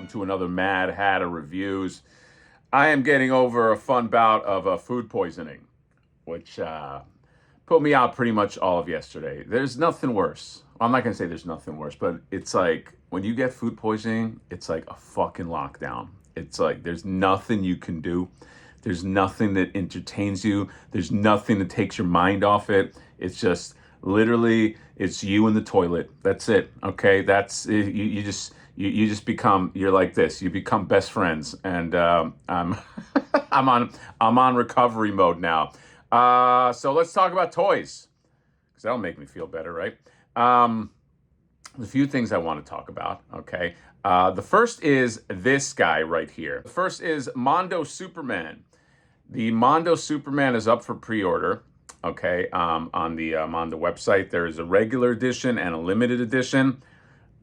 to another Mad Hatter reviews. I am getting over a fun bout of food poisoning, which put me out pretty much all of yesterday. There's nothing worse. I'm not going to say there's nothing worse, but it's like when you get food poisoning, it's like a fucking lockdown. It's like there's nothing you can do. There's nothing that entertains you. There's nothing that takes your mind off it. It's just literally it's you in the toilet. That's it. Okay, that's you just you just become you're like this. You become best friends, and I'm I'm on recovery mode now. So let's talk about toys because that'll make me feel better, right? There's a few things I want to talk about. Okay, the first is this guy right here. The first is Mondo Superman. The Mondo Superman is up for pre-order. Okay, on the Mondo website, there is a regular edition and a limited edition.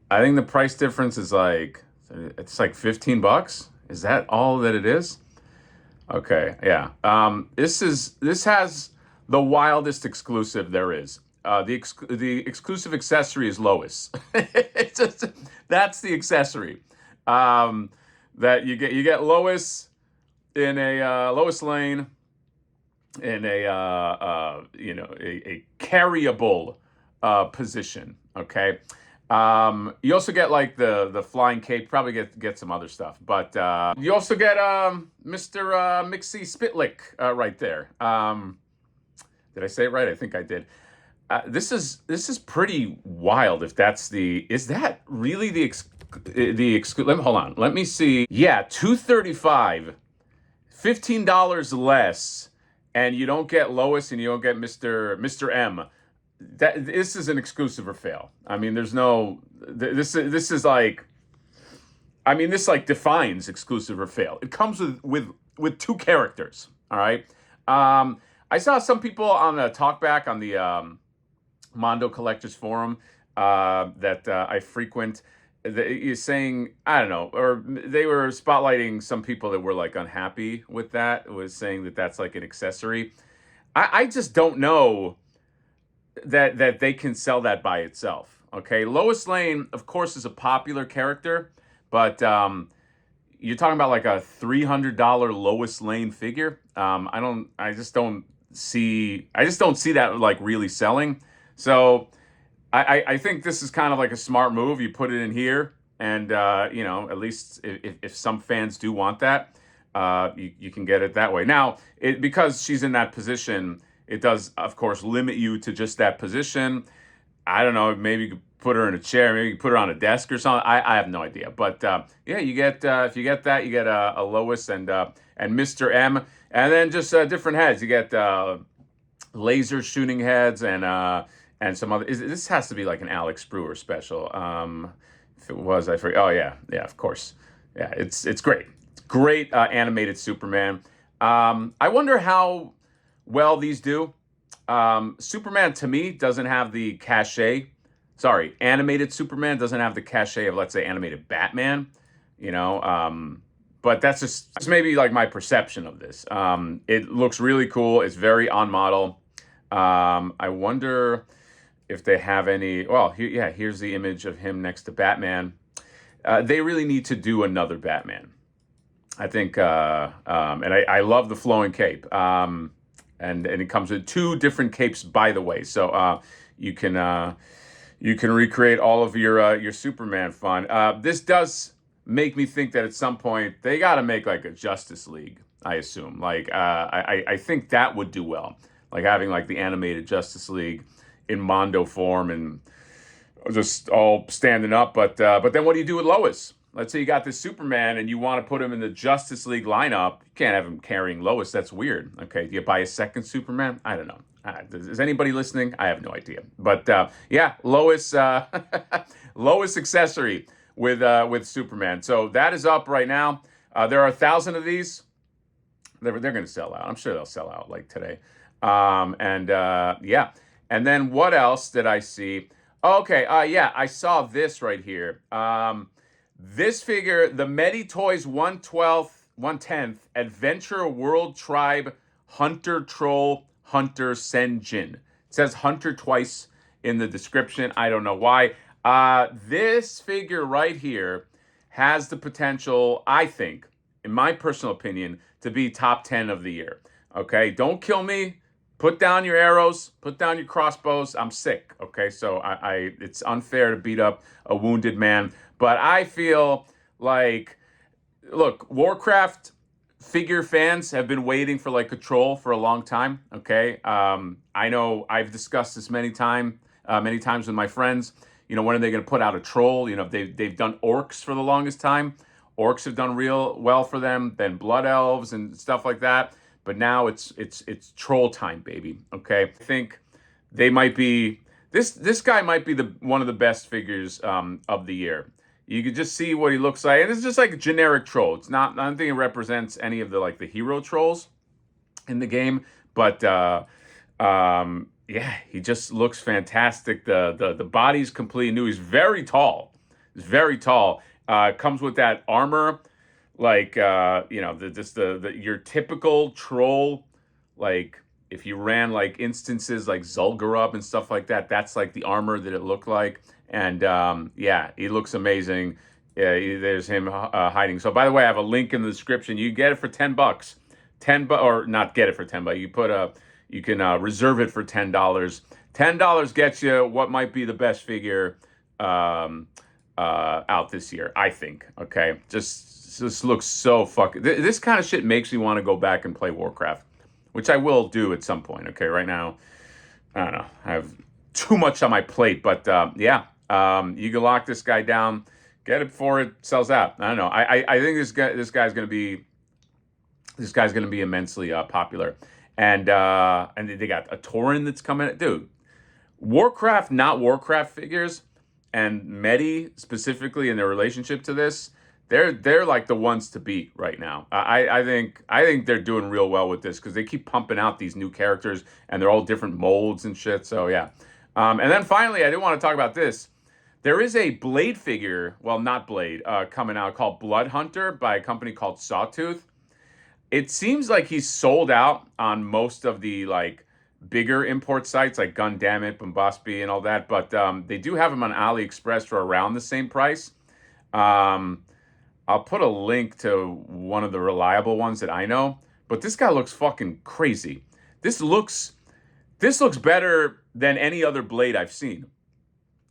I think the price difference is like it's like $15. Is that all that it is? Okay, yeah. This has the wildest exclusive there is. The exclusive accessory is Lois. It's just, that's the accessory. That you get Lois in a Lois Lane in a a carryable position. Okay. You also get like the flying cape. Probably get some other stuff, but you also get Mr. Mixie Spitlick right there. Did I say it right? I think I did. This is pretty wild. If that's is that really the hold on. Let me see. Yeah, $235, $15 less, and you don't get Lois and you don't get Mr. M. This is an exclusive or fail. I mean, there's no this is like, I mean, this like defines exclusive or fail. It comes with two characters. All right. I saw some people on the talkback on the Mondo Collectors Forum that I frequent. You're saying, I don't know, or they were spotlighting some people that were like unhappy with that, was saying that that's like an accessory. I just don't know that they can sell that by itself. Okay, Lois Lane, of course, is a popular character, but you're talking about like a $300 Lois Lane figure. I just don't see that like really selling. So I think this is kind of like a smart move. You put it in here, and at least if some fans do want that, you can get it that way. Now, because she's in that position, it does, of course, limit you to just that position. I don't know. Maybe you could put her in a chair. Maybe you could put her on a desk or something. I have no idea. But yeah, you get if you get that, you get a Lois and Mr. M, and then just different heads. You get laser shooting heads and some other. This has to be like an Alex Brewer special. If it was, I forget. Oh yeah, of course. Yeah, it's great. Great animated Superman. I wonder how well these do. Superman to me doesn't have the cachet. Sorry, animated Superman doesn't have the cachet of, let's say, animated Batman. But that's just maybe like my perception of this. It looks really cool. It's very on model. I wonder if they have any. Well, here's the image of him next to Batman. They really need to do another Batman. I think, and I love the flowing cape. And it comes with two different capes, by the way. So you can recreate all of your Superman fun. This does make me think that at some point they got to make like a Justice League. I assume. Like I think that would do well. Like having like the animated Justice League in Mondo form and just all standing up. But then what do you do with Lois? Let's say you got this Superman and you want to put him in the Justice League lineup. You can't have him carrying Lois. That's weird. Okay, do you buy a second Superman? I don't know. Is anybody listening? I have no idea. But yeah, Lois, Lois accessory with Superman. So that is up right now. There are 1,000 of these. They're going to sell out. I'm sure they'll sell out like today. Yeah. And then what else did I see? Okay. Yeah, I saw this right here. This figure, the Meditoys 110th Adventure World Tribe Hunter Troll Hunter Senjin. It says Hunter twice in the description. I don't know why. This figure right here has the potential, I think, in my personal opinion, to be top 10 of the year. Okay, don't kill me. Put down your arrows, put down your crossbows. I'm sick. Okay, so it's unfair to beat up a wounded man, but I feel like, look, Warcraft figure fans have been waiting for like a troll for a long time. Okay, I know I've discussed this many times with my friends. You know, when are they going to put out a troll? You know, they've done orcs for the longest time. Orcs have done real well for them. Then blood elves and stuff like that. But now it's troll time, baby. Okay, I think they might be this guy might be the one of the best figures of the year. You can just see what he looks like, and it's just like a generic troll. It's not. I don't think it represents any of the like the hero trolls in the game, but yeah, he just looks fantastic. The body's completely new. He's very tall. He's very tall. Comes with that armor, like you know, the your typical troll. Like if you ran like instances like Zul'Gurub and stuff like that, that's like the armor that it looked like. And yeah, he looks amazing. Yeah, there's him hiding. So by the way, I have a link in the description. You get it for $10. Or not get it for $10. You can reserve it for $10. $10 gets you what might be the best figure out this year, I think. Okay, just looks so fucking. This kind of shit makes me want to go back and play Warcraft, which I will do at some point. Okay, right now, I don't know. I have too much on my plate, but yeah, you can lock this guy down, get it before it sells out. I don't know. I think this guy's gonna be immensely popular, and they got a Tauren that's coming. Dude, Warcraft, not Warcraft figures, and Medi specifically in their relationship to this, they're like the ones to beat right now. I think they're doing real well with this because they keep pumping out these new characters and they're all different molds and shit. So yeah, and then finally, I did want to talk about this. There is a Blade figure, well, not Blade, coming out called Blood Hunter by a company called Sawtooth. It seems like he's sold out on most of the like bigger import sites like Gundamit, Bombaspi, and all that, but they do have him on AliExpress for around the same price. I'll put a link to one of the reliable ones that I know, but this guy looks fucking crazy. This looks better than any other Blade I've seen.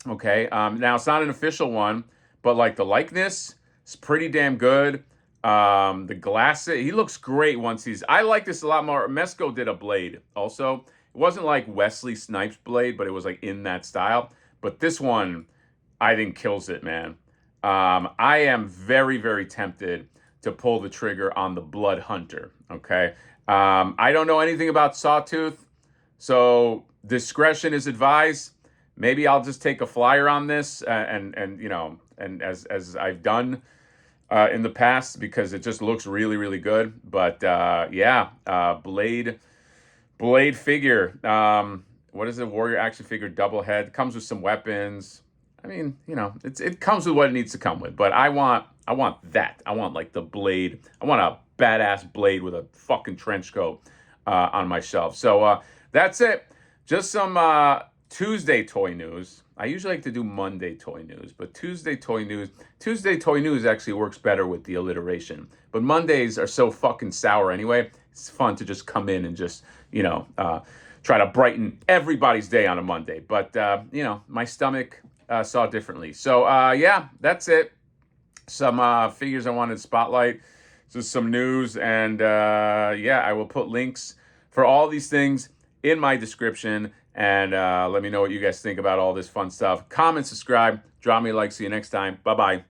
Okay, now it's not an official one, but like the likeness is pretty damn good. The glasses, he looks great once he's. I like this a lot more. Mesco did a Blade also. It wasn't like Wesley Snipes' Blade, but it was like in that style. But this one, I think, kills it, man. I am very, very tempted to pull the trigger on the Blood Hunter. Okay, I don't know anything about Sawtooth, so discretion is advised. Maybe I'll just take a flyer on this, and you know, and as I've done in the past, because it just looks really, really good. But yeah, Blade figure. What is it? Warrior action figure, double head. Comes with some weapons. I mean, you know, it comes with what it needs to come with. But I want that. I want like the Blade. I want a badass Blade with a fucking trench coat on my shelf. So that's it. Just some Tuesday toy news. I usually like to do Monday toy news, but Tuesday toy news actually works better with the alliteration. But Mondays are so fucking sour anyway. It's fun to just come in and just, you know, try to brighten everybody's day on a Monday. But, you know, my stomach saw differently. So, yeah, that's it. Some figures I wanted to spotlight. Just some news. And, yeah, I will put links for all these things in my description. And let me know what you guys think about all this fun stuff. Comment, subscribe, drop me a like. See you next time. Bye-bye.